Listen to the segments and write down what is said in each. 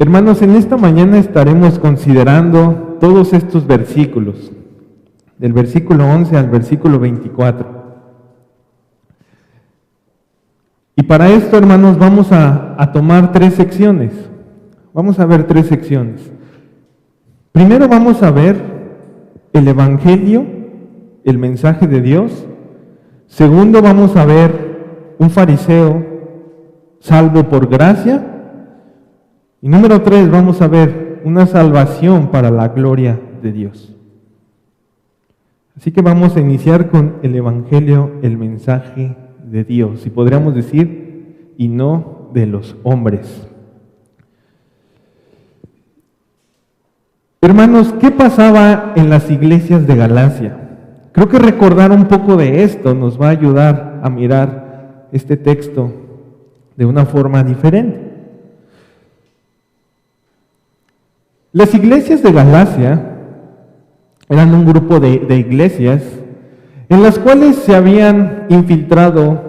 Hermanos, en esta mañana estaremos considerando todos estos versículos, del versículo 11 al versículo 24. Y para esto, hermanos, vamos a tomar tres secciones. Vamos a ver tres secciones. Primero vamos a ver el Evangelio, el mensaje de Dios. Segundo, vamos a ver un fariseo salvo por gracia. Y número 3, vamos a ver una salvación para la gloria de Dios. Así que vamos a iniciar con el Evangelio, el mensaje de Dios, y podríamos decir, y no de los hombres. Hermanos, ¿qué pasaba en las iglesias de Galacia? Creo que recordar un poco de esto nos va a ayudar a mirar este texto de una forma diferente. Las iglesias de Galacia eran un grupo de iglesias en las cuales se habían infiltrado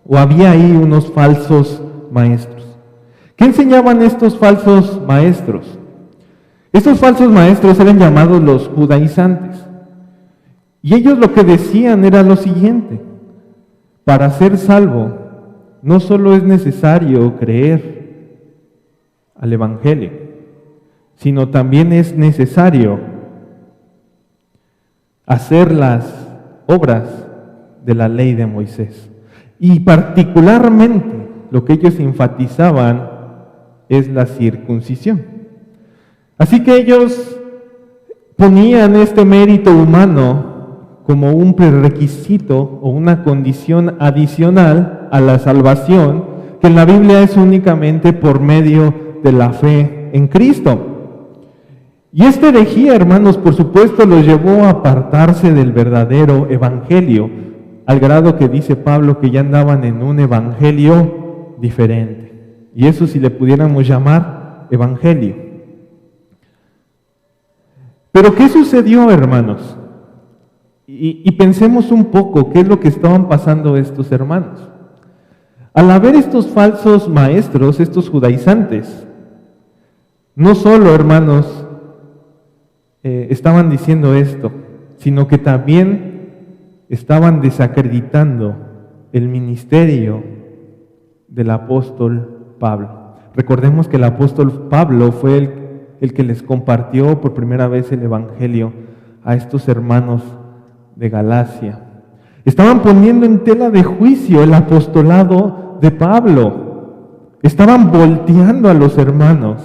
o había ahí unos falsos maestros. ¿Qué enseñaban estos falsos maestros? Estos falsos maestros eran llamados los judaizantes. Y ellos lo que decían era lo siguiente: para ser salvo no solo es necesario creer al Evangelio, sino también es necesario hacer las obras de la ley de Moisés. Y particularmente lo que ellos enfatizaban es la circuncisión. Así que ellos ponían este mérito humano como un prerequisito o una condición adicional a la salvación, que en la Biblia es únicamente por medio de la fe en Cristo. Y esta herejía, hermanos, por supuesto, los llevó a apartarse del verdadero evangelio, al grado que dice Pablo que ya andaban en un evangelio diferente. Y eso si le pudiéramos llamar evangelio. Pero ¿qué sucedió, hermanos? Y pensemos un poco qué es lo que estaban pasando estos hermanos. Al haber estos falsos maestros, estos judaizantes, no solo, hermanos, estaban diciendo esto, sino que también estaban desacreditando el ministerio del apóstol Pablo. Recordemos que el apóstol Pablo fue el que les compartió por primera vez el Evangelio a estos hermanos de Galacia. Estaban poniendo en tela de juicio el apostolado de Pablo. Estaban volteando a los hermanos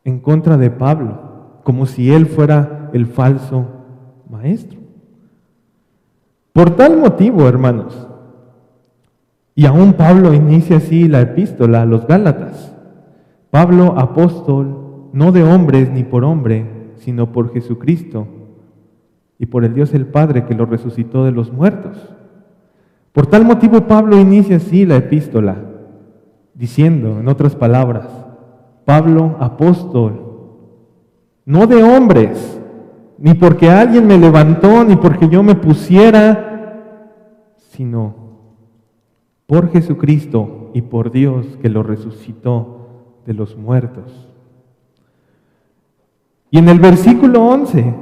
en contra de Pablo, como si él fuera el falso maestro. Por tal motivo, hermanos, y aún Pablo inicia así la epístola a los Gálatas: Pablo, apóstol, no de hombres ni por hombre, sino por Jesucristo y por el Dios el Padre que lo resucitó de los muertos. Por tal motivo Pablo inicia así la epístola, diciendo, en otras palabras, Pablo, apóstol, no de hombres, ni porque alguien me levantó, ni porque yo me pusiera, sino por Jesucristo y por Dios que lo resucitó de los muertos. Y en el versículo 11,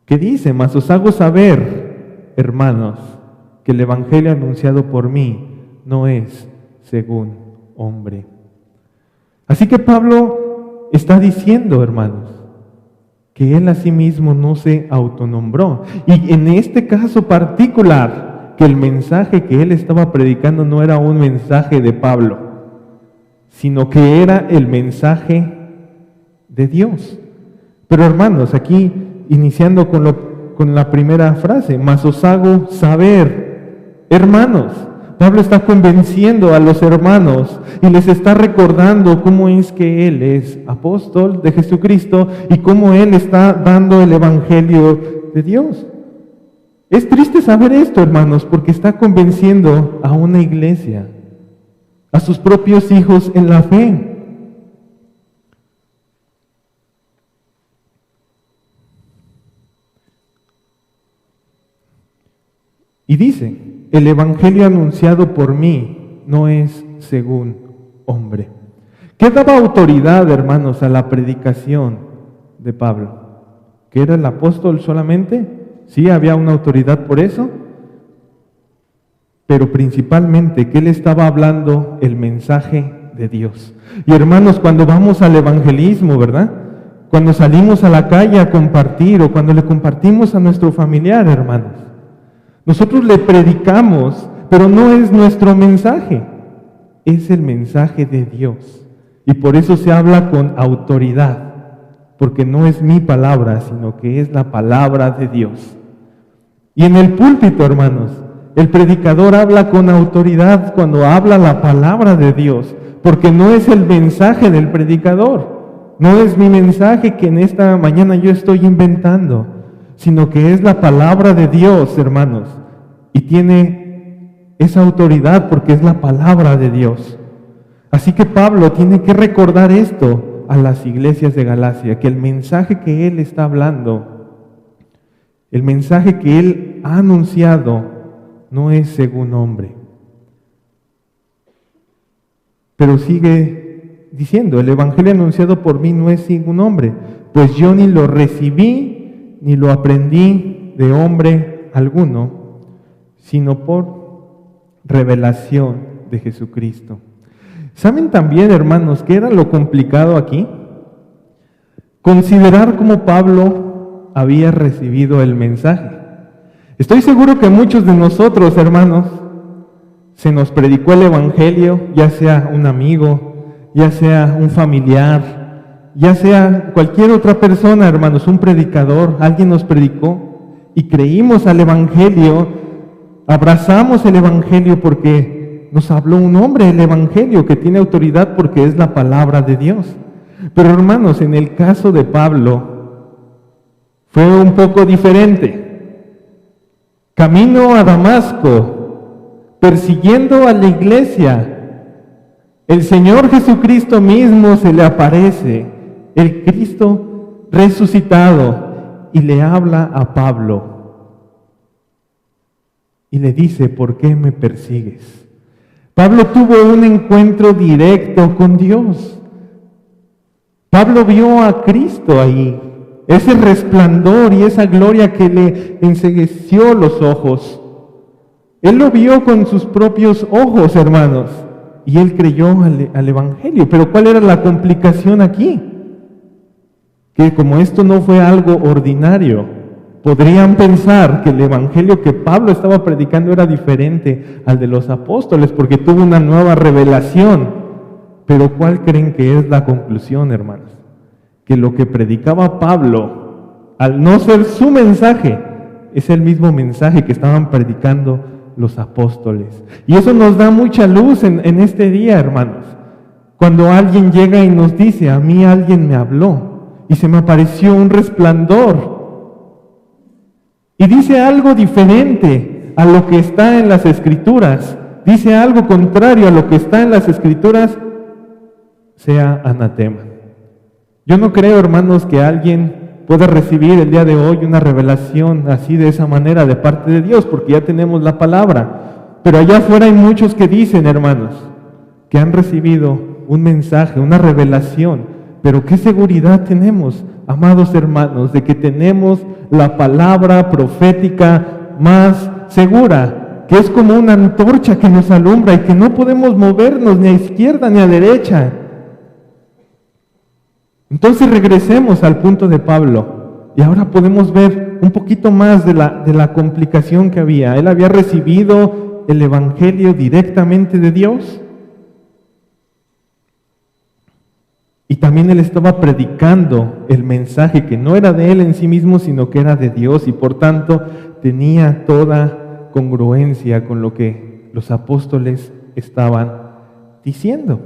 que dice: mas os hago saber, hermanos, que el evangelio anunciado por mí no es según hombre. Así que Pablo está diciendo, hermanos, que él a sí mismo no se autonombró. Y en este caso particular, que el mensaje que él estaba predicando no era un mensaje de Pablo, sino que era el mensaje de Dios. Pero hermanos, aquí iniciando con la primera frase, mas os hago saber, hermanos. Pablo está convenciendo a los hermanos y les está recordando cómo es que él es apóstol de Jesucristo y cómo él está dando el evangelio de Dios. Es triste saber esto, hermanos, porque está convenciendo a una iglesia, a sus propios hijos en la fe. Y dice: el evangelio anunciado por mí no es según hombre. ¿Qué daba autoridad, hermanos, a la predicación de Pablo? ¿Que era el apóstol solamente? Sí, había una autoridad por eso, pero principalmente que él estaba hablando el mensaje de Dios. Y hermanos, cuando vamos al evangelismo, ¿verdad? Cuando salimos a la calle a compartir o cuando le compartimos a nuestro familiar, hermanos, nosotros le predicamos, pero no es nuestro mensaje, es el mensaje de Dios. Y por eso se habla con autoridad, porque no es mi palabra, sino que es la palabra de Dios. Y en el púlpito, hermanos, el predicador habla con autoridad cuando habla la palabra de Dios, porque no es el mensaje del predicador, no es mi mensaje que en esta mañana yo estoy inventando, sino que es la palabra de Dios, hermanos, y tiene esa autoridad porque es la palabra de Dios. Así que Pablo tiene que recordar esto a las iglesias de Galacia, que el mensaje que él está hablando, el mensaje que él ha anunciado, no es según hombre. Pero sigue diciendo, el evangelio anunciado por mí no es según hombre, pues yo ni lo recibí, ni lo aprendí de hombre alguno, sino por revelación de Jesucristo. ¿Saben también, hermanos, qué era lo complicado aquí? Considerar cómo Pablo había recibido el mensaje. Estoy seguro que muchos de nosotros, hermanos, se nos predicó el evangelio, ya sea un amigo, ya sea un familiar, ya sea cualquier otra persona, hermanos, un predicador, alguien nos predicó y creímos al evangelio, abrazamos el evangelio porque nos habló un hombre, el evangelio, que tiene autoridad porque es la palabra de Dios. Pero hermanos, en el caso de Pablo, fue un poco diferente. Camino a Damasco, persiguiendo a la iglesia, el Señor Jesucristo mismo se le aparece, el Cristo resucitado, y le habla a Pablo. Y le dice, ¿por qué me persigues? Pablo tuvo un encuentro directo con Dios. Pablo vio a Cristo ahí, ese resplandor y esa gloria que le encegueció los ojos. Él lo vio con sus propios ojos, hermanos, y él creyó al Evangelio. Pero ¿cuál era la complicación aquí? Que como esto no fue algo ordinario, podrían pensar que el evangelio que Pablo estaba predicando era diferente al de los apóstoles porque tuvo una nueva revelación. Pero ¿cuál creen que es la conclusión, hermanos? Que lo que predicaba Pablo, al no ser su mensaje, es el mismo mensaje que estaban predicando los apóstoles. Y eso nos da mucha luz en este día, hermanos. Cuando alguien llega y nos dice, a mí alguien me habló y se me apareció un resplandor y dice algo diferente a lo que está en las Escrituras, dice algo contrario a lo que está en las Escrituras, sea anatema. Yo no creo, hermanos, que alguien pueda recibir el día de hoy una revelación así de esa manera de parte de Dios, porque ya tenemos la palabra. Pero allá afuera hay muchos que dicen, hermanos, que han recibido un mensaje, una revelación. Pero ¿qué seguridad tenemos, amados hermanos, de que tenemos la palabra profética más segura, que es como una antorcha que nos alumbra y que no podemos movernos ni a izquierda ni a derecha? Entonces regresemos al punto de Pablo y ahora podemos ver un poquito más de la complicación que había. Él había recibido el evangelio directamente de Dios y también él estaba predicando el mensaje que no era de él en sí mismo, sino que era de Dios y por tanto tenía toda congruencia con lo que los apóstoles estaban diciendo.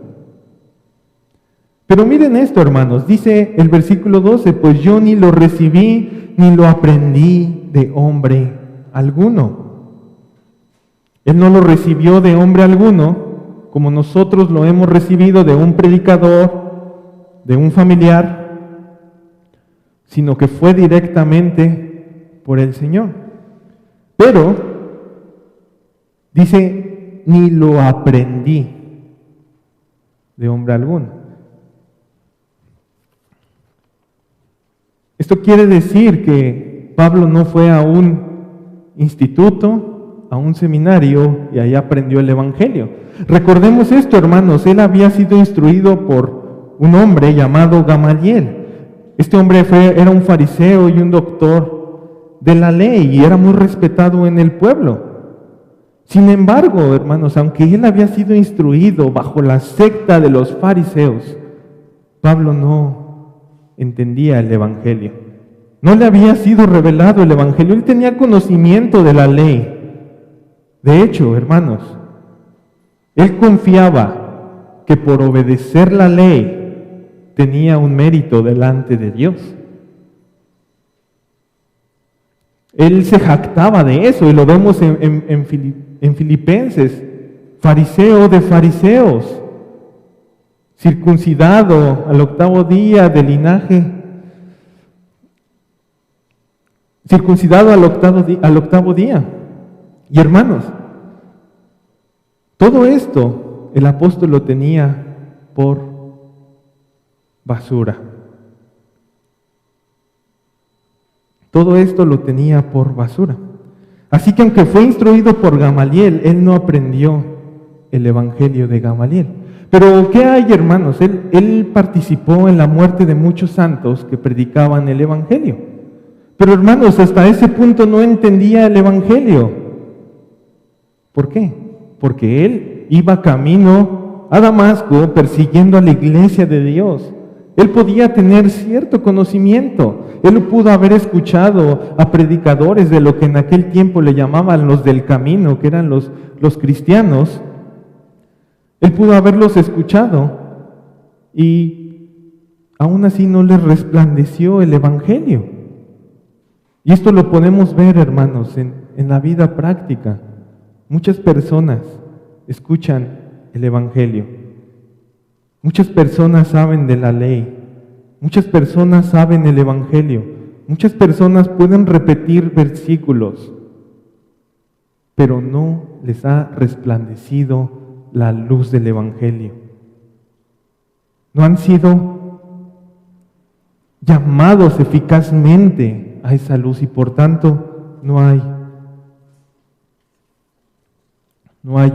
Pero miren esto, hermanos, dice el versículo 12, pues yo ni lo recibí ni lo aprendí de hombre alguno. Él no lo recibió de hombre alguno, como nosotros lo hemos recibido de un predicador, de un familiar, sino que fue directamente por el Señor. Pero, dice, ni lo aprendí de hombre alguno. Esto quiere decir que Pablo no fue a un instituto, a un seminario y ahí aprendió el Evangelio. Recordemos esto, hermanos, él había sido instruido por un hombre llamado Gamaliel. Este hombre era un fariseo y un doctor de la ley y era muy respetado en el pueblo. Sin embargo, hermanos, aunque él había sido instruido bajo la secta de los fariseos, Pablo no entendía el Evangelio. No le había sido revelado el Evangelio. Él tenía conocimiento de la ley. De hecho, hermanos, él confiaba que por obedecer la ley tenía un mérito delante de Dios. Él se jactaba de eso y lo vemos en Filipenses, fariseo de fariseos, circuncidado al 8º día del linaje, circuncidado al octavo día. Y hermanos, todo esto el apóstol lo tenía por basura. Todo esto lo tenía por basura. Así que aunque fue instruido por Gamaliel, él no aprendió el Evangelio de Gamaliel. Pero ¿qué hay, hermanos? Él participó en la muerte de muchos santos que predicaban el Evangelio. Pero hermanos, hasta ese punto no entendía el Evangelio. ¿Por qué? Porque él iba camino a Damasco persiguiendo a la iglesia de Dios. Él podía tener cierto conocimiento. Él pudo haber escuchado a predicadores de lo que en aquel tiempo le llamaban los del camino, que eran los cristianos. Él pudo haberlos escuchado y aún así no les resplandeció el Evangelio. Y esto lo podemos ver, hermanos, en la vida práctica. Muchas personas escuchan el Evangelio. Muchas personas saben de la ley. Muchas personas saben el Evangelio. Muchas personas pueden repetir versículos, pero no les ha resplandecido la luz del Evangelio. No han sido llamados eficazmente a esa luz y por tanto no hay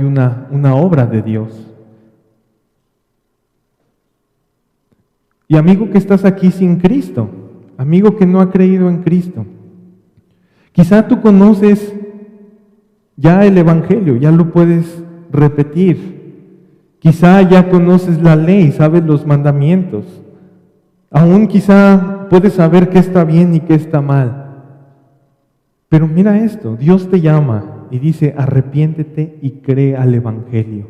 una obra de Dios. Y amigo que estás aquí sin Cristo, amigo que no ha creído en Cristo, quizá tú conoces ya el Evangelio, ya lo puedes repetir. Quizá ya conoces la ley, sabes los mandamientos. Aún quizá puedes saber qué está bien y qué está mal. Pero mira esto, Dios te llama y dice, arrepiéntete y cree al Evangelio.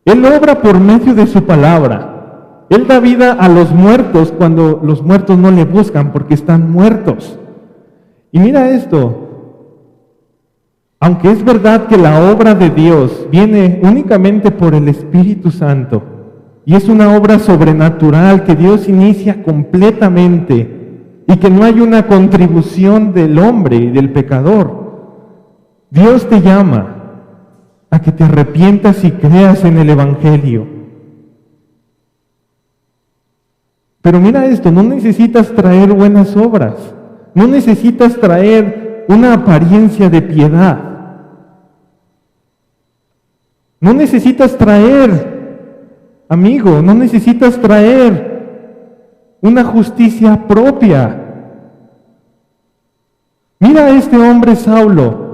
Él obra por medio de su palabra. Él da vida a los muertos cuando los muertos no le buscan porque están muertos. Y mira esto, aunque es verdad que la obra de Dios viene únicamente por el Espíritu Santo, y es una obra sobrenatural que Dios inicia completamente, y que no hay una contribución del hombre y del pecador, Dios te llama a que te arrepientas y creas en el Evangelio. Pero mira esto, no necesitas traer buenas obras, no necesitas traer una apariencia de piedad. No necesitas traer, amigo, no necesitas traer una justicia propia. Mira a este hombre Saulo,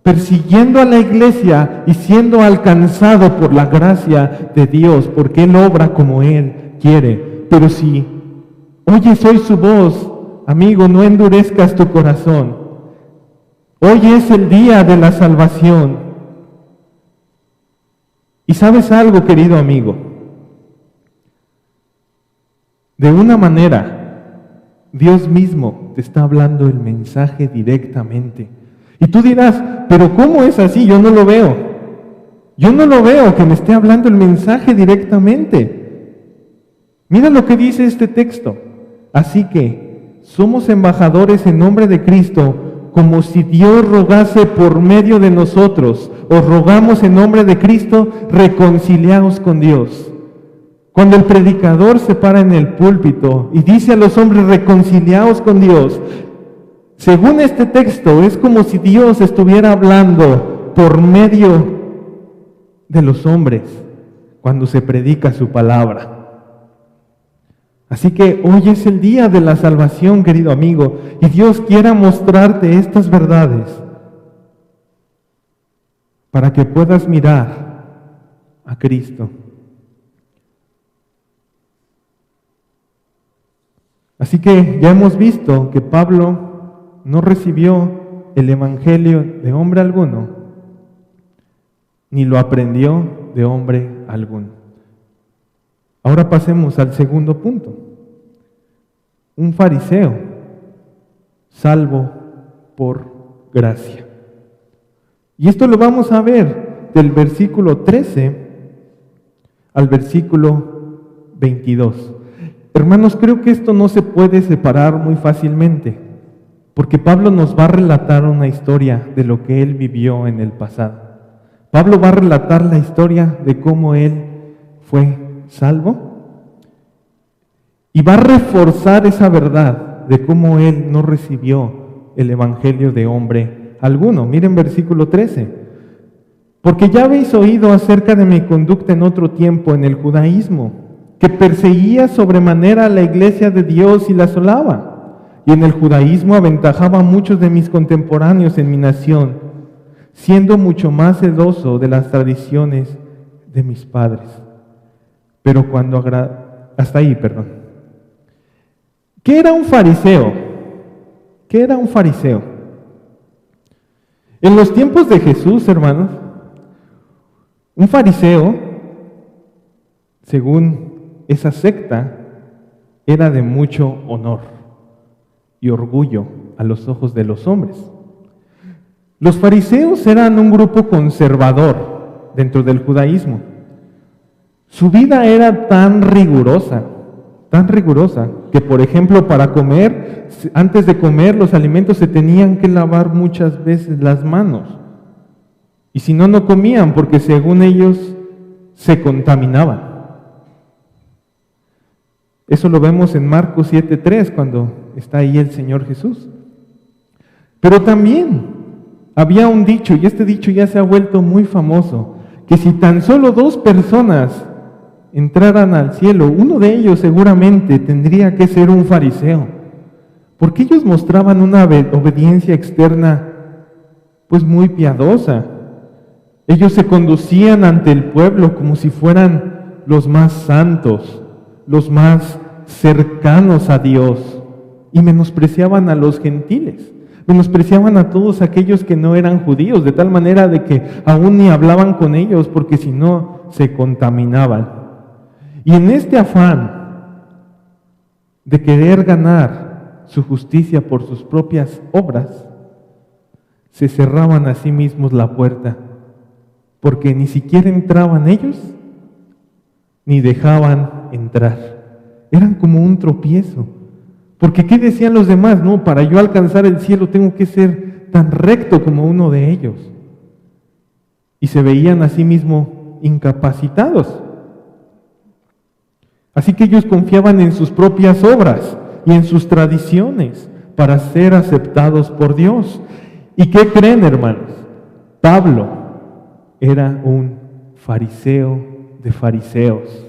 persiguiendo a la iglesia y siendo alcanzado por la gracia de Dios, porque Él obra como Él quiere. Pero si oyes hoy su voz, amigo, no endurezcas tu corazón. Hoy es el día de la salvación. Y sabes algo, querido amigo, de una manera, Dios mismo te está hablando el mensaje directamente. Y tú dirás, pero ¿cómo es así? Yo no lo veo. Yo no lo veo que me esté hablando el mensaje directamente. Mira lo que dice este texto. Así que somos embajadores en nombre de Cristo, como si Dios rogase por medio de nosotros. Os rogamos en nombre de Cristo, reconciliaos con Dios. Cuando el predicador se para en el púlpito y dice a los hombres, reconciliaos con Dios, según este texto, es como si Dios estuviera hablando por medio de los hombres cuando se predica su palabra. Así que hoy es el día de la salvación, querido amigo, y Dios quiera mostrarte estas verdades para que puedas mirar a Cristo. Así que ya hemos visto que Pablo no recibió el evangelio de hombre alguno, ni lo aprendió de hombre alguno. Ahora pasemos al segundo punto. Un fariseo salvo por gracia. Y esto lo vamos a ver del versículo 13 al versículo 22. Hermanos, creo que esto no se puede separar muy fácilmente, porque Pablo nos va a relatar una historia de lo que él vivió en el pasado. Pablo va a relatar la historia de cómo él fue salvo y va a reforzar esa verdad de cómo él no recibió el evangelio de hombre alguno. Miren versículo 13. Porque ya habéis oído acerca de mi conducta en otro tiempo en el judaísmo, que perseguía sobremanera a la iglesia de Dios y la asolaba, y en el judaísmo aventajaba a muchos de mis contemporáneos en mi nación, siendo mucho más celoso de las tradiciones de mis padres. Pero cuando hasta ahí, perdón. ¿Qué era un fariseo? ¿Qué era un fariseo? En los tiempos de Jesús, hermanos, un fariseo, según esa secta, era de mucho honor y orgullo a los ojos de los hombres. Los fariseos eran un grupo conservador dentro del judaísmo. Su vida era tan rigurosa, que por ejemplo para comer, antes de comer los alimentos se tenían que lavar muchas veces las manos. Y si no, no comían porque según ellos se contaminaban. Eso lo vemos en Marcos 7:3 cuando está ahí el Señor Jesús. Pero también había un dicho, y este dicho ya se ha vuelto muy famoso, que si tan solo 2 personas entraran al cielo, uno de ellos seguramente tendría que ser un fariseo, porque ellos mostraban una obediencia externa pues muy piadosa. Ellos se conducían ante el pueblo como si fueran los más santos, los más cercanos a Dios, y menospreciaban a los gentiles. Menospreciaban a todos aquellos que no eran judíos, de tal manera de que aún ni hablaban con ellos, porque si no, se contaminaban. Y en este afán de querer ganar su justicia por sus propias obras, se cerraban a sí mismos la puerta, porque ni siquiera entraban ellos, ni dejaban entrar. Eran como un tropiezo. Porque ¿qué decían los demás? No, para yo alcanzar el cielo tengo que ser tan recto como uno de ellos. Y se veían a sí mismos incapacitados. Así que ellos confiaban en sus propias obras y en sus tradiciones para ser aceptados por Dios. ¿Y qué creen, hermanos? Pablo era un fariseo de fariseos.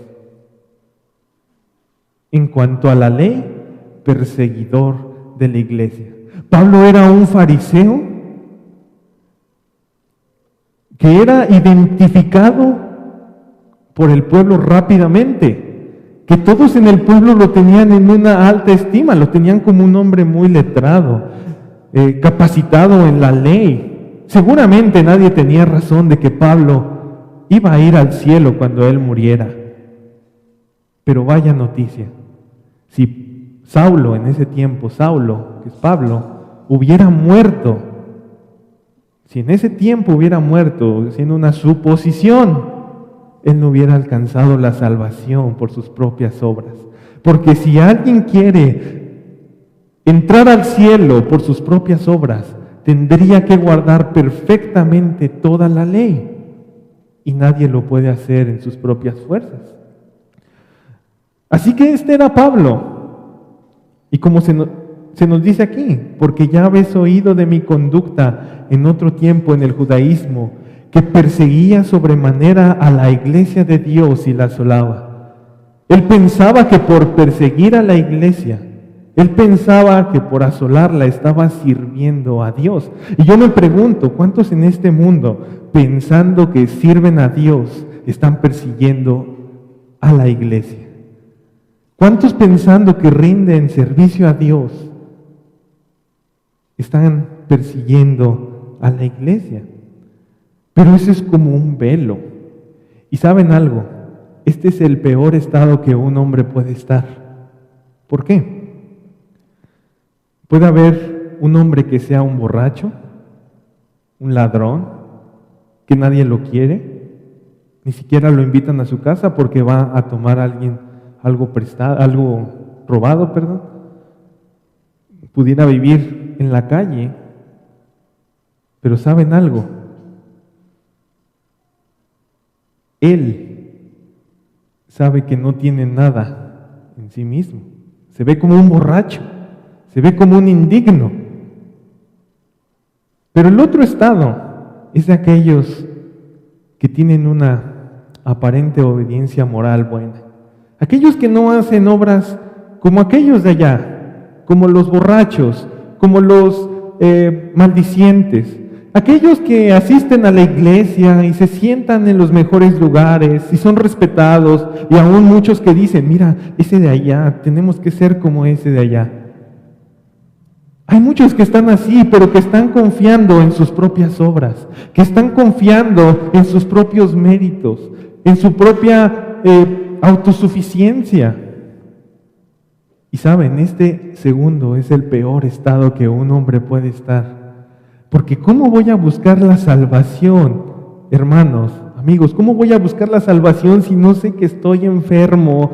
En cuanto a la ley, perseguidor de la iglesia. Pablo era un fariseo que era identificado por el pueblo rápidamente, que todos en el pueblo lo tenían en una alta estima, lo tenían como un hombre muy letrado, capacitado en la ley. Seguramente nadie tenía razón de que Pablo iba a ir al cielo cuando él muriera. Pero vaya noticia, si Saulo, en ese tiempo, Saulo, que es Pablo, hubiera muerto, si en ese tiempo hubiera muerto, siendo una suposición, él no hubiera alcanzado la salvación por sus propias obras. Porque si alguien quiere entrar al cielo por sus propias obras, tendría que guardar perfectamente toda la ley, y nadie lo puede hacer en sus propias fuerzas. Así que este era Pablo. Y como se nos dice aquí, porque ya habéis oído de mi conducta en otro tiempo en el judaísmo, que perseguía sobremanera a la iglesia de Dios y la asolaba. Él pensaba que por perseguir a la iglesia, él pensaba que por asolarla estaba sirviendo a Dios. Y yo me pregunto, ¿cuántos en este mundo, pensando que sirven a Dios, están persiguiendo a la iglesia? ¿Cuántos pensando que rinden servicio a Dios están persiguiendo a la iglesia? Pero eso es como un velo. ¿Y saben algo? Este es el peor estado que un hombre puede estar. ¿Por qué? Puede haber un hombre que sea un borracho, un ladrón, que nadie lo quiere, ni siquiera lo invitan a su casa porque va a tomar a alguien algo prestado, algo robado, perdón. Pudiera vivir en la calle, pero ¿saben algo? Él sabe que no tiene nada en sí mismo. Se ve como un borracho, se ve como un indigno. Pero el otro estado es de aquellos que tienen una aparente obediencia moral buena. Aquellos que no hacen obras como aquellos de allá, como los borrachos, como los maldicientes. Aquellos que asisten a la iglesia y se sientan en los mejores lugares y son respetados, y aún muchos que dicen, mira, ese de allá, tenemos que ser como ese de allá. Hay muchos que están así, pero que están confiando en sus propias obras, que están confiando en sus propios méritos, en su propia autosuficiencia. Y saben, este segundo es el peor estado que un hombre puede estar. Porque ¿cómo voy a buscar la salvación, hermanos, amigos? ¿Cómo voy a buscar la salvación si no sé que estoy enfermo,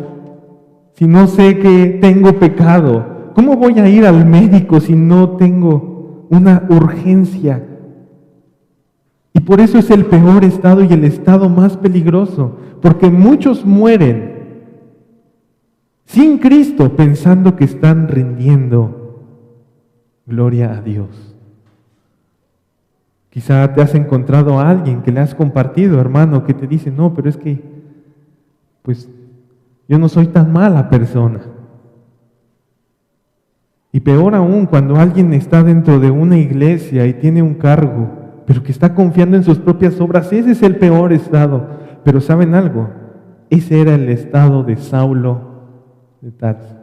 si no sé que tengo pecado? ¿Cómo voy a ir al médico si no tengo una urgencia? Y por eso es el peor estado y el estado más peligroso, porque muchos mueren sin Cristo pensando que están rindiendo gloria a Dios. Quizá te has encontrado a alguien que le has compartido, hermano, que te dice, no, pero es que, pues, yo no soy tan mala persona. Y peor aún, cuando alguien está dentro de una iglesia y tiene un cargo, pero que está confiando en sus propias obras, ese es el peor estado. Pero ¿saben algo? Ese era el estado de Saulo de Tarso.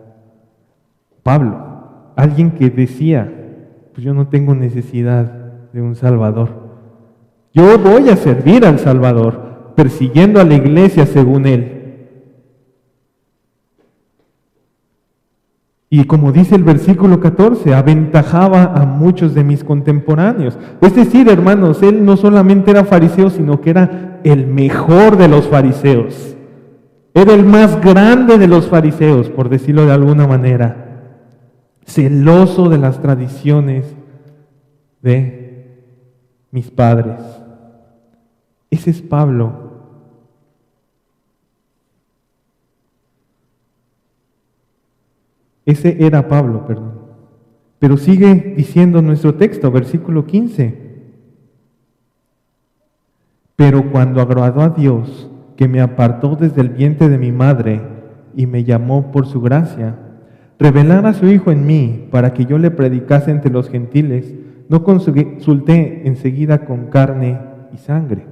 Pablo, alguien que decía, pues yo no tengo necesidad de un Salvador. Yo voy a servir al Salvador, persiguiendo a la iglesia según él. Y como dice el versículo 14, aventajaba a muchos de mis contemporáneos. Es decir, hermanos, él no solamente era fariseo, sino que era el mejor de los fariseos. Era el más grande de los fariseos, por decirlo de alguna manera. Celoso de las tradiciones de mis padres. Ese es Pablo. Ese era Pablo, perdón. Pero sigue diciendo nuestro texto, versículo 15. Pero cuando agradó a Dios, que me apartó desde el vientre de mi madre y me llamó por su gracia, revelar a su Hijo en mí para que yo le predicase entre los gentiles, no consulté enseguida con carne y sangre.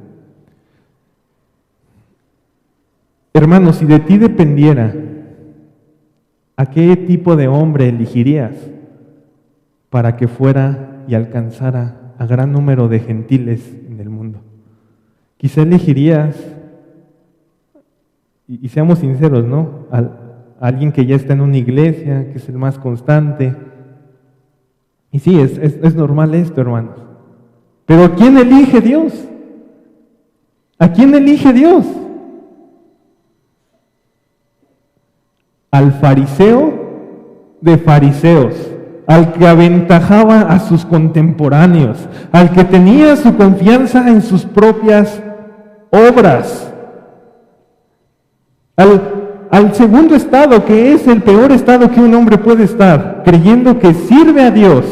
Hermanos, si de ti dependiera, ¿a qué tipo de hombre elegirías para que fuera y alcanzara a gran número de gentiles en el mundo? Quizá elegirías, y seamos sinceros, ¿no? A alguien que ya está en una iglesia, que es el más constante. Y sí, es normal esto, hermanos. Pero ¿a quién elige Dios? ¿A quién elige Dios? Al fariseo de fariseos, al que aventajaba a sus contemporáneos, al que tenía su confianza en sus propias obras, al al segundo estado, que es el peor estado que un hombre puede estar, creyendo que sirve a Dios,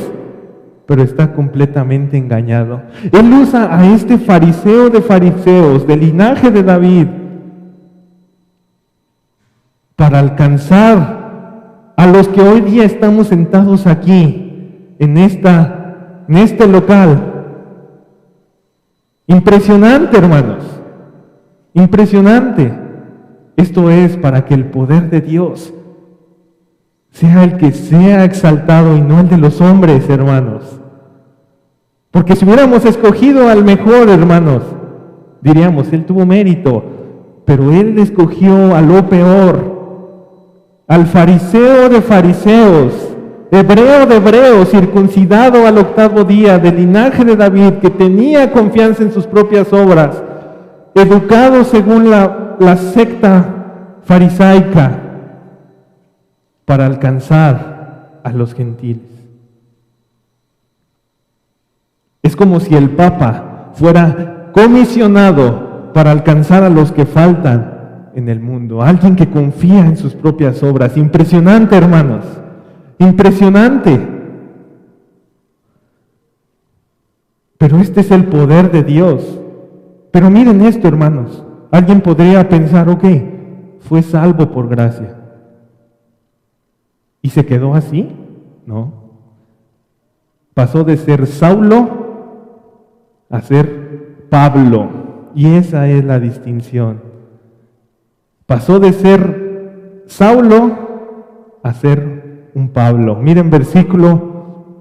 pero está completamente engañado. Él usa a este fariseo de fariseos, del linaje de David, para alcanzar a los que hoy día estamos sentados aquí, en este local. Impresionante, hermanos, impresionante. Esto es para que el poder de Dios sea el que sea exaltado y no el de los hombres, hermanos. Porque si hubiéramos escogido al mejor, hermanos, diríamos, él tuvo mérito, pero él escogió a lo peor, al fariseo de fariseos, hebreo de hebreos, circuncidado al 8º día, del linaje de David, que tenía confianza en sus propias obras, educado según la secta farisaica, para alcanzar a los gentiles. Es como si el Papa fuera comisionado para alcanzar a los que faltan en el mundo, alguien que confía en sus propias obras. Impresionante, hermanos, impresionante. Pero este es el poder de Dios. Pero miren esto, hermanos, alguien podría pensar, ok, fue salvo por gracia. ¿Y se quedó así? No. Pasó de ser Saulo a ser Pablo. Y esa es la distinción. Pasó de ser Saulo a ser un Pablo. Miren versículo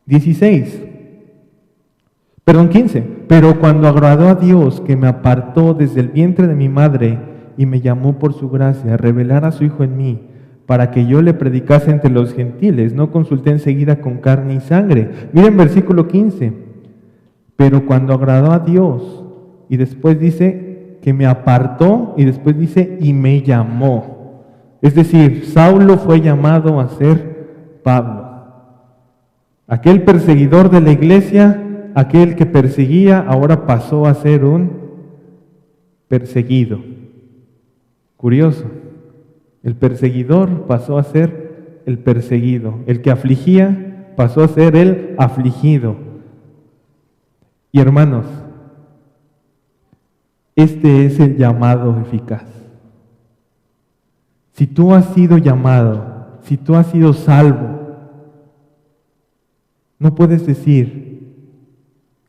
15. Pero cuando agradó a Dios, que me apartó desde el vientre de mi madre y me llamó por su gracia a revelar a su Hijo en mí, para que yo le predicase entre los gentiles, no consulté enseguida con carne y sangre. Miren versículo 15. Pero cuando agradó a Dios, y después dice que me apartó, y después dice y me llamó. Es decir, Saulo fue llamado a ser Pablo. Aquel perseguidor de la iglesia, aquel que perseguía, ahora pasó a ser un perseguido. Curioso. El perseguidor pasó a ser el perseguido. El que afligía pasó a ser el afligido. Y hermanos, este es el llamado eficaz. Si tú has sido llamado, si tú has sido salvo, no puedes decir,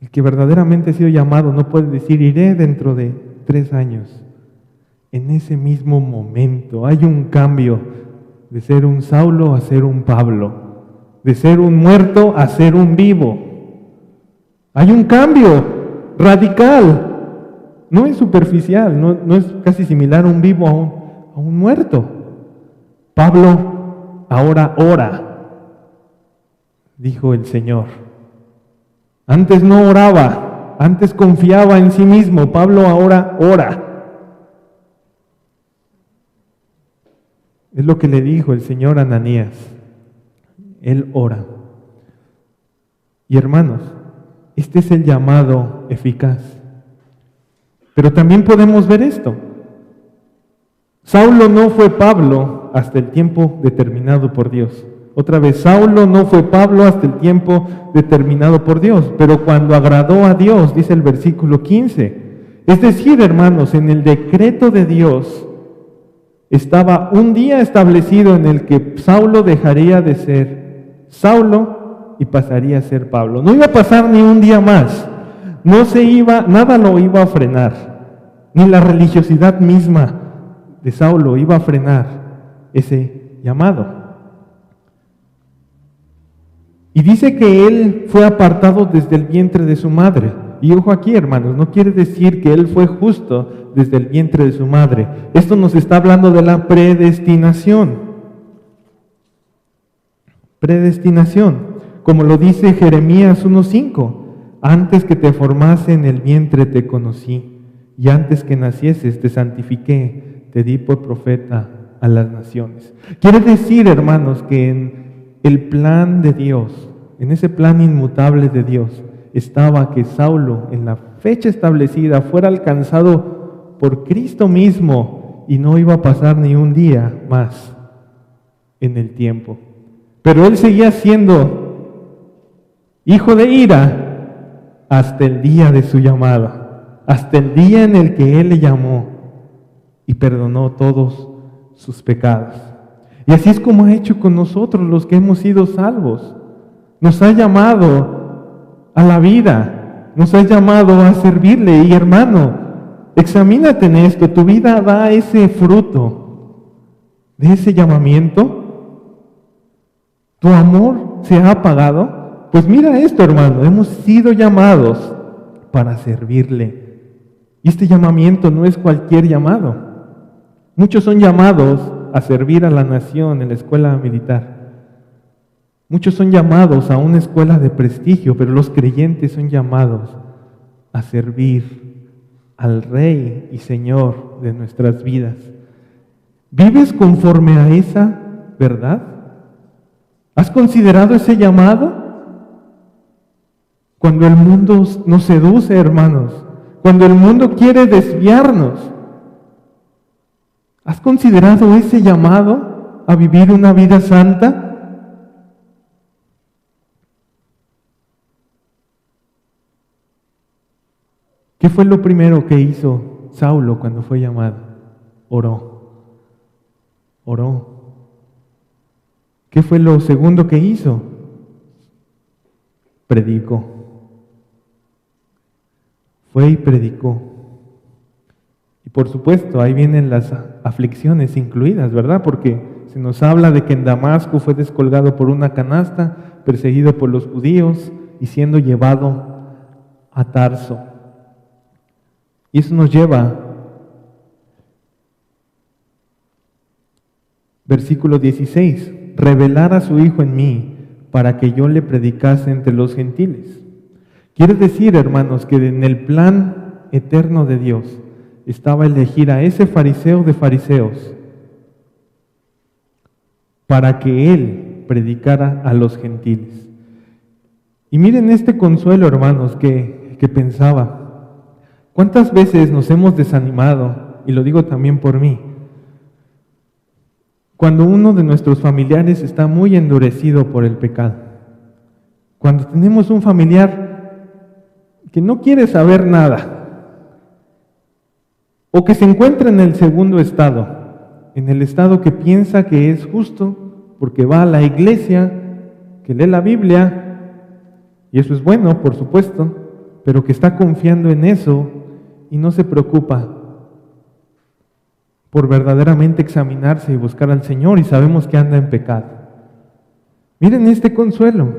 el que verdaderamente ha sido llamado, no puede decir, iré dentro de 3 años. En ese mismo momento hay un cambio de ser un Saulo a ser un Pablo, de ser un muerto a ser un vivo. Hay un cambio radical, no es superficial, no es casi similar a un vivo a un muerto. Pablo ahora ora, dijo el Señor. Antes no oraba, antes confiaba en sí mismo. Pablo ahora ora. Es lo que le dijo el Señor a Ananías. Él ora. Y hermanos, este es el llamado eficaz. Pero también podemos ver esto. Saulo no fue Pablo hasta el tiempo determinado por Dios. Otra vez, Saulo no fue Pablo hasta el tiempo determinado por Dios, pero cuando agradó a Dios, dice el versículo 15. Es decir, hermanos, en el decreto de Dios estaba un día establecido en el que Saulo dejaría de ser Saulo y pasaría a ser Pablo. No iba a pasar ni un día más. Nada lo iba a frenar. Ni la religiosidad misma de Saulo iba a frenar ese llamado. Y dice que él fue apartado desde el vientre de su madre. Y ojo aquí, hermanos, no quiere decir que él fue justo desde el vientre de su madre. Esto nos está hablando de la predestinación. Predestinación, como lo dice Jeremías 1:5. Antes que te formase en el vientre te conocí, y antes que nacieses te santifiqué, te di por profeta a las naciones. Quiere decir, hermanos, que en el plan de Dios, en ese plan inmutable de Dios, estaba que Saulo, en la fecha establecida, fuera alcanzado por Cristo mismo y no iba a pasar ni un día más en el tiempo. Pero él seguía siendo hijo de ira hasta el día de su llamada, hasta el día en el que él le llamó y perdonó todos sus pecados. Y así es como ha hecho con nosotros los que hemos sido salvos. Nos ha llamado a la vida, nos ha llamado a servirle. Y hermano, examínate en esto, tu vida da ese fruto de ese llamamiento. ¿Tu amor se ha apagado? Pues mira esto, hermano, hemos sido llamados para servirle. Y este llamamiento no es cualquier llamado. Muchos son llamados a servir a la nación en la escuela militar. Muchos son llamados a una escuela de prestigio, pero los creyentes son llamados a servir al Rey y Señor de nuestras vidas. ¿Vives conforme a esa verdad? ¿Has considerado ese llamado? Cuando el mundo nos seduce, hermanos, cuando el mundo quiere desviarnos, ¿has considerado ese llamado a vivir una vida santa? ¿Qué fue lo primero que hizo Saulo cuando fue llamado? Oró. ¿Qué fue lo segundo que hizo? Predicó. Fue y predicó. Y por supuesto, ahí vienen las aflicciones incluidas, ¿verdad? Porque se nos habla de que en Damasco fue descolgado por una canasta, perseguido por los judíos y siendo llevado a Tarso. Y eso nos lleva, versículo 16, revelar a su Hijo en mí para que yo le predicase entre los gentiles. Quiere decir, hermanos, que en el plan eterno de Dios estaba elegir a ese fariseo de fariseos para que él predicara a los gentiles. Y miren este consuelo, hermanos, que pensaba. ¿Cuántas veces nos hemos desanimado? Y lo digo también por mí. Cuando uno de nuestros familiares está muy endurecido por el pecado. Cuando tenemos un familiar que no quiere saber nada. O que se encuentra en el segundo estado. En el estado que piensa que es justo porque va a la iglesia, que lee la Biblia. Y eso es bueno, por supuesto. Pero que está confiando en eso y no se preocupa por verdaderamente examinarse y buscar al Señor y sabemos que anda en pecado. Miren este consuelo.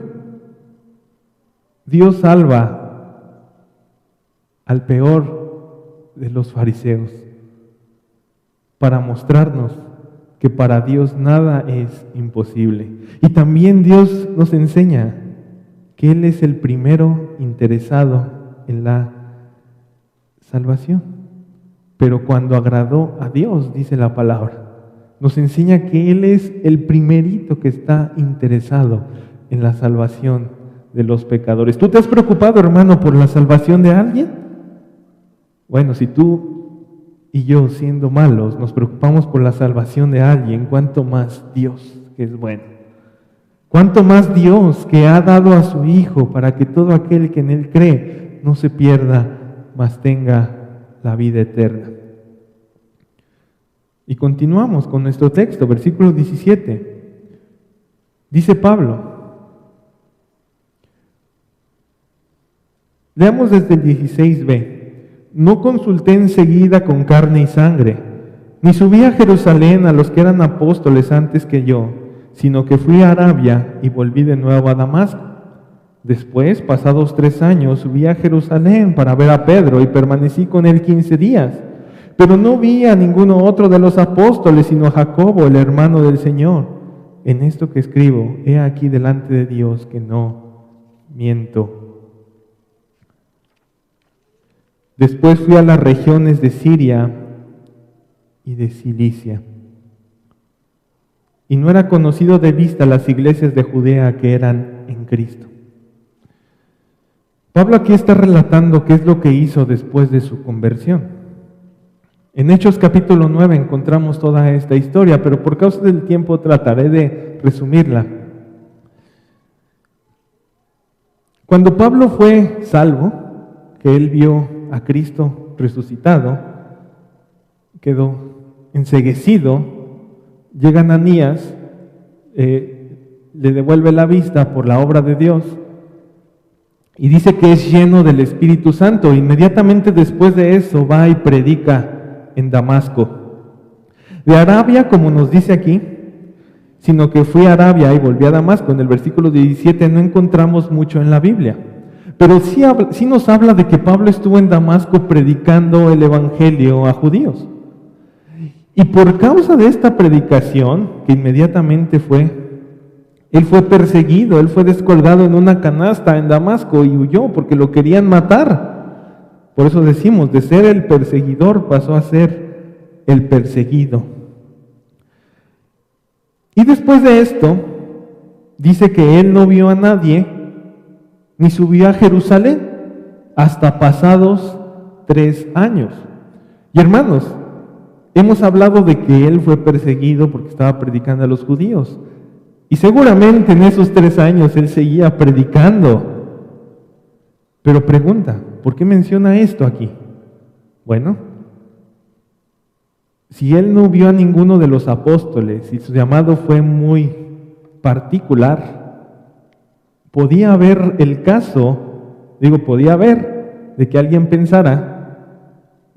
Dios salva al peor de los fariseos para mostrarnos que para Dios nada es imposible. Y también Dios nos enseña que Él es el primero interesado en la salvación. Pero cuando agradó a Dios, dice la palabra, nos enseña que Él es el primerito que está interesado en la salvación de los pecadores. ¿Tú te has preocupado, hermano, por la salvación de alguien? Bueno, si tú y yo, siendo malos, nos preocupamos por la salvación de alguien, ¿cuánto más Dios, que es bueno? ¿Cuánto más Dios, que ha dado a su Hijo para que todo aquel que en Él cree no se pierda, mas tenga la vida eterna? Y continuamos con nuestro texto, versículo 17. Dice Pablo, leamos desde el 16b, no consulté enseguida con carne y sangre, ni subí a Jerusalén a los que eran apóstoles antes que yo, sino que fui a Arabia y volví de nuevo a Damasco. Después, pasados 3 años, subí a Jerusalén para ver a Pedro y permanecí con él 15 días. Pero no vi a ninguno otro de los apóstoles, sino a Jacobo, el hermano del Señor. En esto que escribo, he aquí delante de Dios que no miento. Después fui a las regiones de Siria y de Cilicia. Y no era conocido de vista las iglesias de Judea que eran en Cristo. Pablo aquí está relatando qué es lo que hizo después de su conversión. En Hechos capítulo 9 encontramos toda esta historia, pero por causa del tiempo trataré de resumirla. Cuando Pablo fue salvo, que él vio a Cristo resucitado, quedó enceguecido, llega Ananías, le devuelve la vista por la obra de Dios y dice que es lleno del Espíritu Santo. Inmediatamente después de eso va y predica en Damasco. De Arabia, como nos dice aquí, sino que fui a Arabia y volví a Damasco. En el versículo 17 no encontramos mucho en la Biblia, pero sí nos habla de que Pablo estuvo en Damasco predicando el Evangelio a judíos. Y por causa de esta predicación, que inmediatamente él fue perseguido, él fue descolgado en una canasta en Damasco y huyó porque lo querían matar. Por eso decimos, de ser el perseguidor pasó a ser el perseguido. Y después de esto, dice que él no vio a nadie, ni subió a Jerusalén, hasta pasados 3 años. Y hermanos, hemos hablado de que él fue perseguido porque estaba predicando a los judíos. Y seguramente en esos 3 años él seguía predicando. Pero pregunta, ¿por qué menciona esto aquí? Bueno, si él no vio a ninguno de los apóstoles y su llamado fue muy particular, podía haber el caso, podía haber de que alguien pensara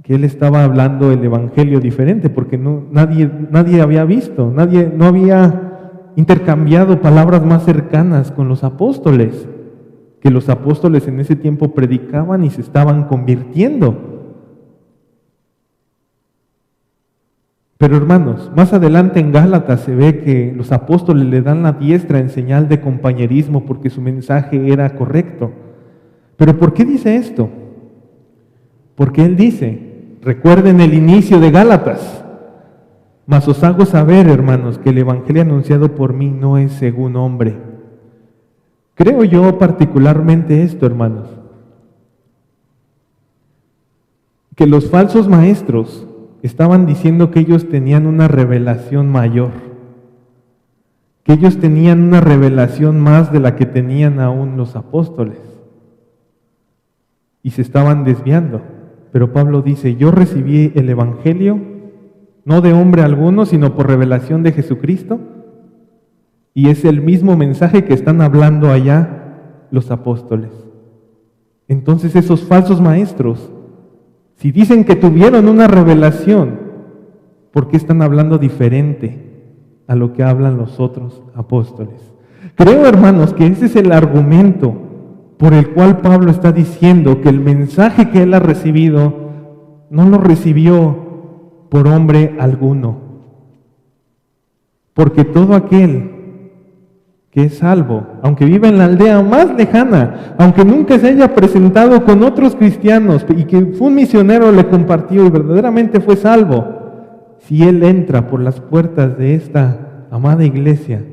que él estaba hablando el evangelio diferente, porque nadie había visto, nadie no había intercambiado palabras más cercanas con los apóstoles, que los apóstoles en ese tiempo predicaban y se estaban convirtiendo. Pero hermanos, más adelante en Gálatas se ve que los apóstoles le dan la diestra en señal de compañerismo porque su mensaje era correcto. ¿Pero por qué dice esto? Porque él dice, recuerden el inicio de Gálatas, mas os hago saber, hermanos, que el evangelio anunciado por mí no es según hombre. Creo yo particularmente esto, hermanos, que los falsos maestros estaban diciendo que ellos tenían una revelación mayor, que ellos tenían una revelación más de la que tenían aún los apóstoles, y se estaban desviando. Pero Pablo dice, yo recibí el evangelio, no de hombre alguno, sino por revelación de Jesucristo, y es el mismo mensaje que están hablando allá los apóstoles. Entonces esos falsos maestros, si dicen que tuvieron una revelación, ¿por qué están hablando diferente a lo que hablan los otros apóstoles? Creo, hermanos, que ese es el argumento por el cual Pablo está diciendo que el mensaje que él ha recibido no lo recibió por hombre alguno. Porque todo aquel que es salvo, aunque viva en la aldea más lejana, aunque nunca se haya presentado con otros cristianos y que fue un misionero, le compartió y verdaderamente fue salvo, si él entra por las puertas de esta amada iglesia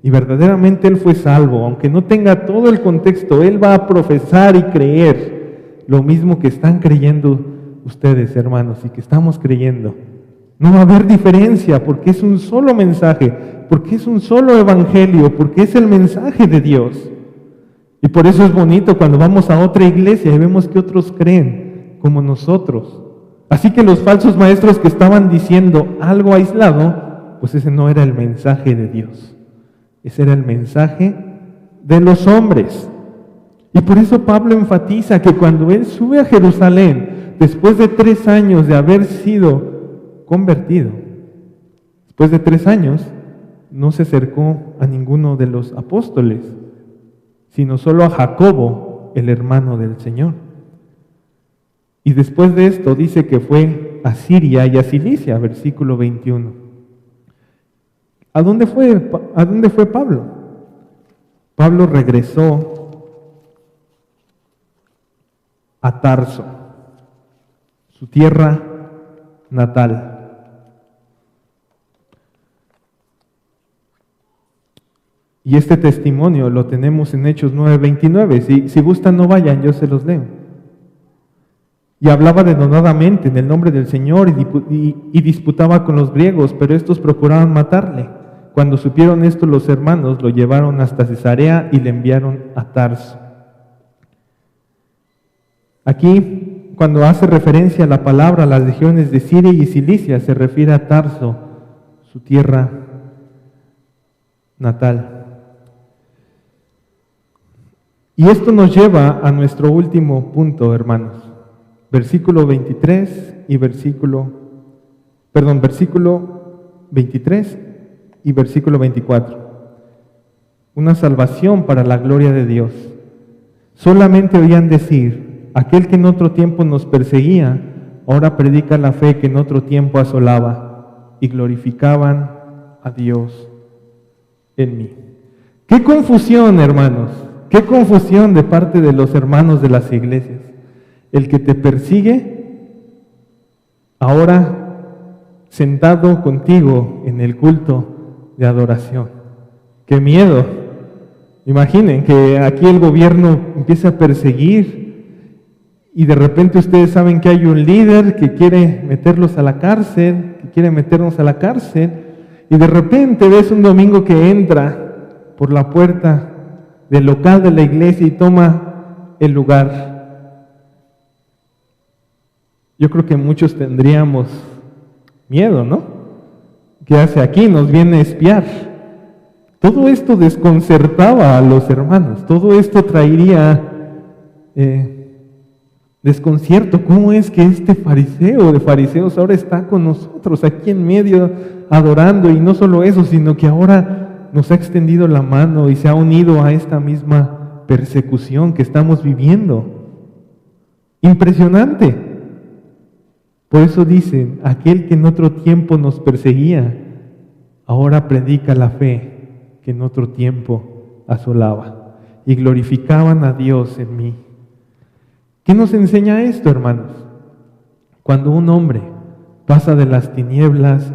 y verdaderamente él fue salvo, aunque no tenga todo el contexto, él va a profesar y creer lo mismo que están creyendo ustedes, hermanos, y que estamos creyendo. No va a haber diferencia porque es un solo mensaje, porque es un solo evangelio, porque es el mensaje de Dios. Y por eso es bonito cuando vamos a otra iglesia y vemos que otros creen como nosotros. Así que los falsos maestros que estaban diciendo algo aislado, pues ese no era el mensaje de Dios. Ese era el mensaje de los hombres. Y por eso Pablo enfatiza que cuando él sube a Jerusalén, después de 3 años de haber sido convertido, después de 3 años, no se acercó a ninguno de los apóstoles, sino solo a Jacobo, el hermano del Señor. Y después de esto dice que fue a Siria y a Cilicia, versículo 21. ¿A dónde fue Pablo? Pablo regresó a Tarso, su tierra natal. Y este testimonio lo tenemos en Hechos 9:29. Si gustan no vayan, yo se los leo. y hablaba denodadamente en el nombre del Señor y disputaba con los griegos, pero estos procuraban matarle. Cuando supieron esto, los hermanos lo llevaron hasta Cesarea y le enviaron a Tarso. Aquí, cuando hace referencia a la palabra a las regiones de Siria y Cilicia, se refiere a Tarso, su tierra natal. Y esto nos lleva a nuestro último punto, hermanos. Versículo 23 y versículo 23 y versículo 24. Una salvación para la gloria de Dios. Solamente oían decir: aquel que en otro tiempo nos perseguía, ahora predica la fe que en otro tiempo asolaba, y glorificaban a Dios en mí. ¡Qué confusión, hermanos! ¡Qué confusión de parte de los hermanos de las iglesias! El que te persigue, ahora sentado contigo en el culto de adoración. ¡Qué miedo! Imaginen que aquí el gobierno empieza a perseguir y de repente ustedes saben que hay un líder que quiere meterlos a la cárcel, que quiere meternos a la cárcel, y de repente ves un domingo que entra por la puerta del local de la iglesia y toma el lugar. Yo creo que muchos tendríamos miedo, ¿no? ¿Qué hace aquí? Nos viene a espiar. Todo esto desconcertaba a los hermanos, todo esto traería desconcierto. ¿Cómo es que este fariseo de fariseos ahora está con nosotros aquí en medio adorando? Y no solo eso, sino que ahora nos ha extendido la mano y se ha unido a esta misma persecución que estamos viviendo. Impresionante. Por eso dicen: aquel que en otro tiempo nos perseguía, ahora predica la fe que en otro tiempo asolaba, y glorificaban a Dios en mí. ¿Qué nos enseña esto, hermanos? Cuando un hombre pasa de las tinieblas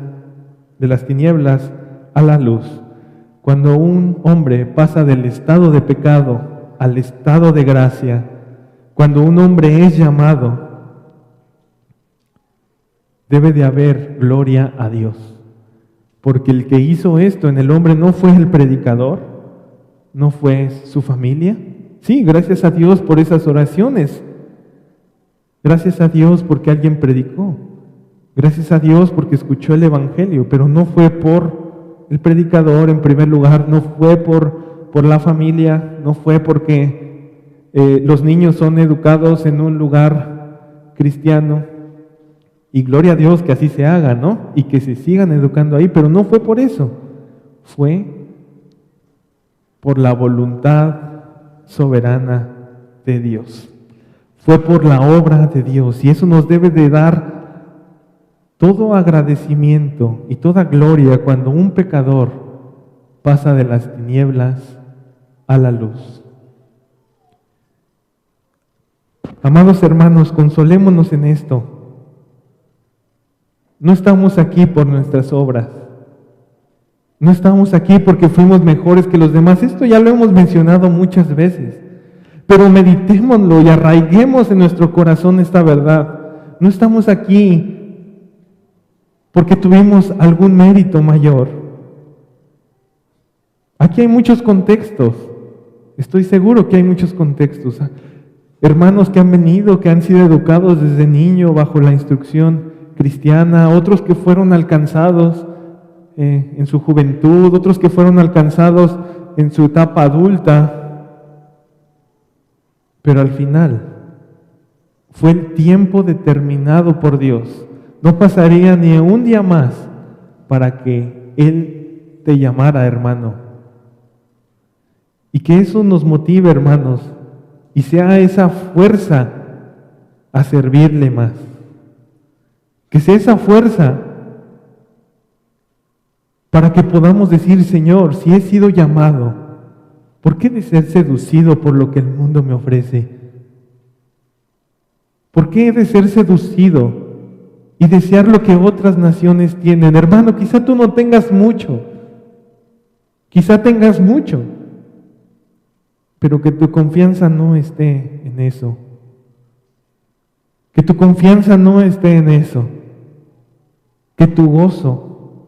a la luz, cuando un hombre pasa del estado de pecado al estado de gracia, cuando un hombre es llamado, debe de haber gloria a Dios. Porque el que hizo esto en el hombre no fue el predicador, no fue su familia. Sí, gracias a Dios por esas oraciones. Gracias a Dios porque alguien predicó. Gracias a Dios porque escuchó el evangelio, pero no fue por el predicador en primer lugar, no fue por la familia, no fue porque los niños son educados en un lugar cristiano. Y gloria a Dios que así se haga, ¿no? Y que se sigan educando ahí, pero no fue por eso. Fue por la voluntad soberana de Dios. Fue por la obra de Dios. Y eso nos debe de dar todo agradecimiento y toda gloria cuando un pecador pasa de las tinieblas a la luz. Amados hermanos, consolémonos en esto. No estamos aquí por nuestras obras. No estamos aquí porque fuimos mejores que los demás. Esto ya lo hemos mencionado muchas veces. Pero meditémoslo y arraiguemos en nuestro corazón esta verdad. No estamos aquí porque tuvimos algún mérito mayor. Aquí hay muchos contextos. Estoy seguro que hay muchos contextos. Hermanos que han venido, que han sido educados desde niño bajo la instrucción cristiana, otros que fueron alcanzados en su juventud, otros que fueron alcanzados en su etapa adulta, pero al final fue el tiempo determinado por Dios. No pasaría ni un día más para que Él te llamara, hermano. Y que eso nos motive, hermanos, y sea esa fuerza a servirle más. Que sea esa fuerza para que podamos decir: Señor, si he sido llamado, ¿por qué de ser seducido por lo que el mundo me ofrece? ¿Por qué he de ser seducido y desear lo que otras naciones tienen? Hermano, quizá tú no tengas mucho, quizá tengas mucho, pero que tu confianza no esté en eso. Que tu confianza no esté en eso. Que tu gozo,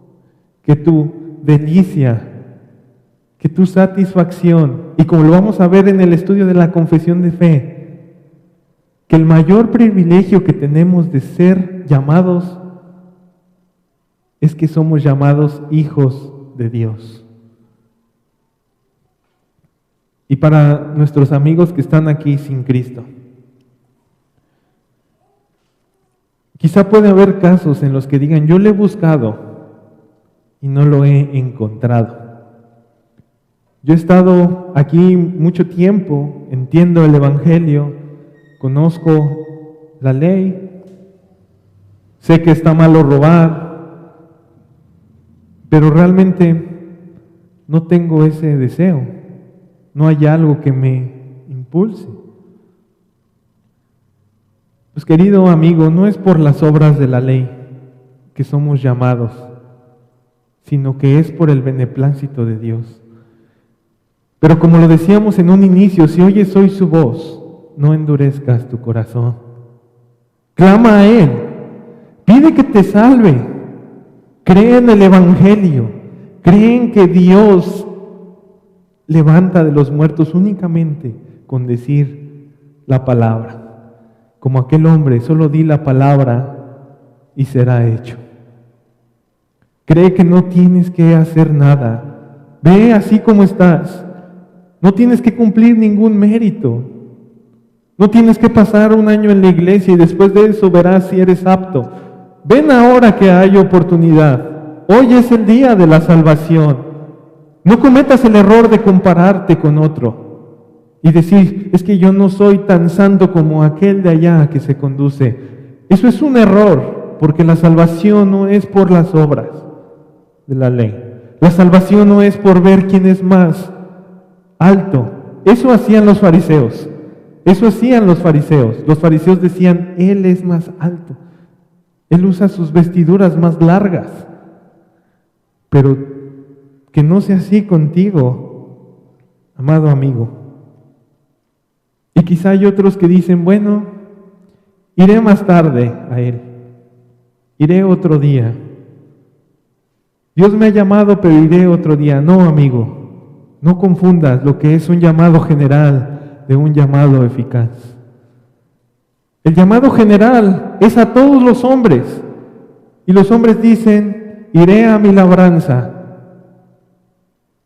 que tu delicia, que tu satisfacción, y como lo vamos a ver en el estudio de la confesión de fe, que el mayor privilegio que tenemos de ser llamados es que somos llamados hijos de Dios. Y para nuestros amigos que están aquí sin Cristo, quizá puede haber casos en los que digan, yo lo he buscado y no lo he encontrado. Yo he estado aquí mucho tiempo, entiendo el Evangelio, conozco la ley, sé que está malo robar, pero realmente no tengo ese deseo, no hay algo que me impulse. Pues querido amigo, no es por las obras de la ley que somos llamados, sino que es por el beneplácito de Dios. Pero como lo decíamos en un inicio, si oyes hoy su voz, no endurezcas tu corazón. Clama a Él, pide que te salve, cree en el Evangelio, cree en que Dios levanta de los muertos únicamente con decir la palabra. Como aquel hombre, solo di la palabra y será hecho. Cree que no tienes que hacer nada. Ve así como estás. No tienes que cumplir ningún mérito. No tienes que pasar un año en la iglesia y después de eso verás si eres apto. Ven ahora que hay oportunidad. Hoy es el día de la salvación. No cometas el error de compararte con otro y decir, es que yo no soy tan santo como aquel de allá que se conduce. Eso es un error, porque la salvación no es por las obras de la ley. La salvación no es por ver quién es más alto. Eso hacían los fariseos. Eso hacían los fariseos. Los fariseos decían, Él es más alto. Él usa sus vestiduras más largas. Pero que no sea así contigo, amado amigo. Y quizá hay otros que dicen, bueno, iré más tarde a Él. Iré otro día. Dios me ha llamado, pero iré otro día. No, amigo, no confundas lo que es un llamado general de un llamado eficaz. El llamado general es a todos los hombres. Y los hombres dicen, iré a mi labranza.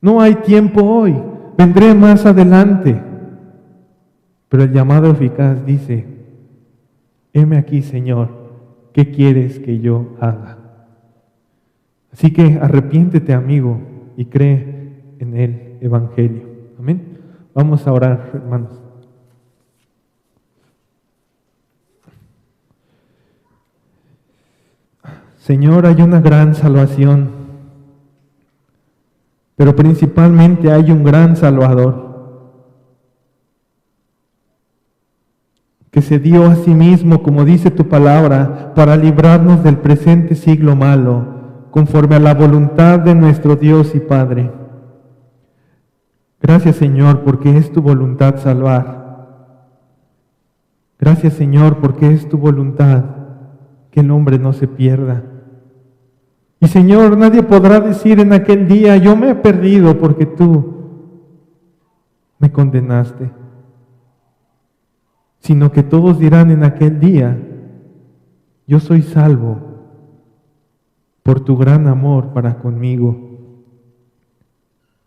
No hay tiempo hoy, vendré más adelante. Pero el llamado eficaz dice, heme aquí, Señor, ¿qué quieres que yo haga? Así que arrepiéntete, amigo, y cree en el Evangelio. Amén. Vamos a orar, hermanos. Señor, hay una gran salvación, pero principalmente hay un gran Salvador que se dio a sí mismo, como dice tu palabra, para librarnos del presente siglo malo, conforme a la voluntad de nuestro Dios y Padre. Gracias, Señor, porque es tu voluntad salvar. Gracias, Señor, porque es tu voluntad que el hombre no se pierda. Y, Señor, nadie podrá decir en aquel día, yo me he perdido porque tú me condenaste, sino que todos dirán en aquel día, yo soy salvo por tu gran amor para conmigo.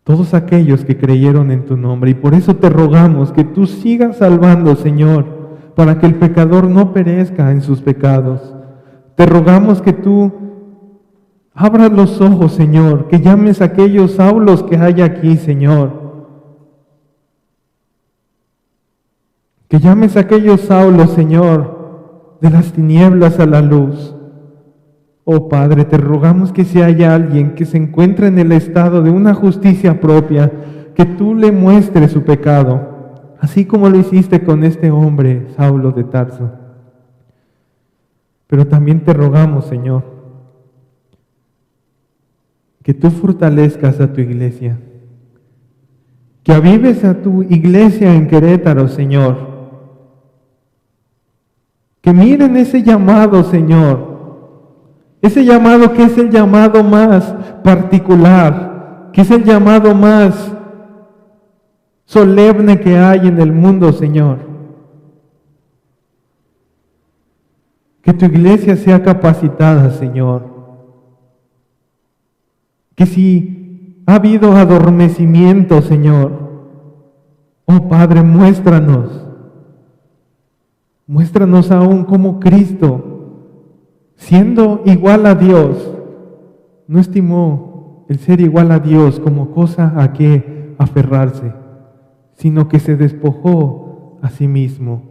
Todos aquellos que creyeron en tu nombre, y por eso te rogamos que tú sigas salvando, Señor, para que el pecador no perezca en sus pecados. Te rogamos que tú abras los ojos, Señor, que llames a aquellos Saulos que hay aquí, Señor. Que llames a aquellos Saulos, Señor, de las tinieblas a la luz. Oh Padre, te rogamos que si hay alguien que se encuentra en el estado de una justicia propia, que tú le muestres su pecado, así como lo hiciste con este hombre, Saulo de Tarso. Pero también te rogamos, Señor, que tú fortalezcas a tu iglesia, que avives a tu iglesia en Querétaro, Señor, Que miren ese llamado, Señor. Ese llamado que es el llamado más particular, que es el llamado más solemne que hay en el mundo, Señor. Que tu iglesia sea capacitada, Señor. Que si ha habido adormecimiento, Señor, oh Padre, muéstranos aún como Cristo, siendo igual a Dios, no estimó el ser igual a Dios como cosa a que aferrarse, sino que se despojó a sí mismo.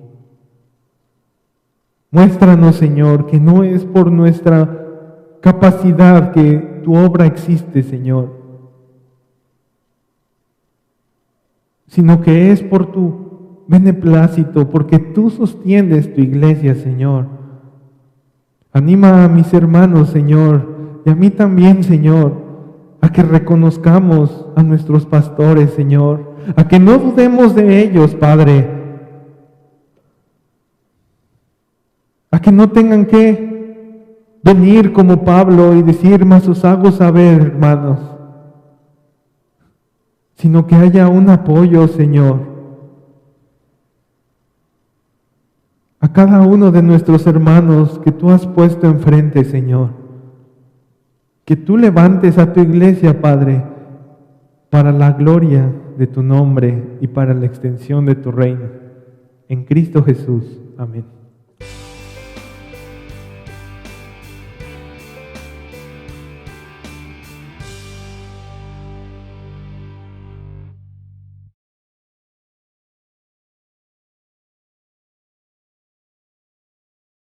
Muéstranos, Señor, que no es por nuestra capacidad que tu obra existe, Señor, sino que es por tu beneplácito, porque tú sostienes tu iglesia, Señor. Anima a mis hermanos, Señor, y a mí también, Señor, a que reconozcamos a nuestros pastores, Señor, a que no dudemos de ellos, Padre, a que no tengan que venir como Pablo y decir, mas os hago saber, hermanos, sino que haya un apoyo, Señor, a cada uno de nuestros hermanos que tú has puesto enfrente, Señor. Que tú levantes a tu iglesia, Padre, para la gloria de tu nombre y para la extensión de tu reino. En Cristo Jesús. Amén.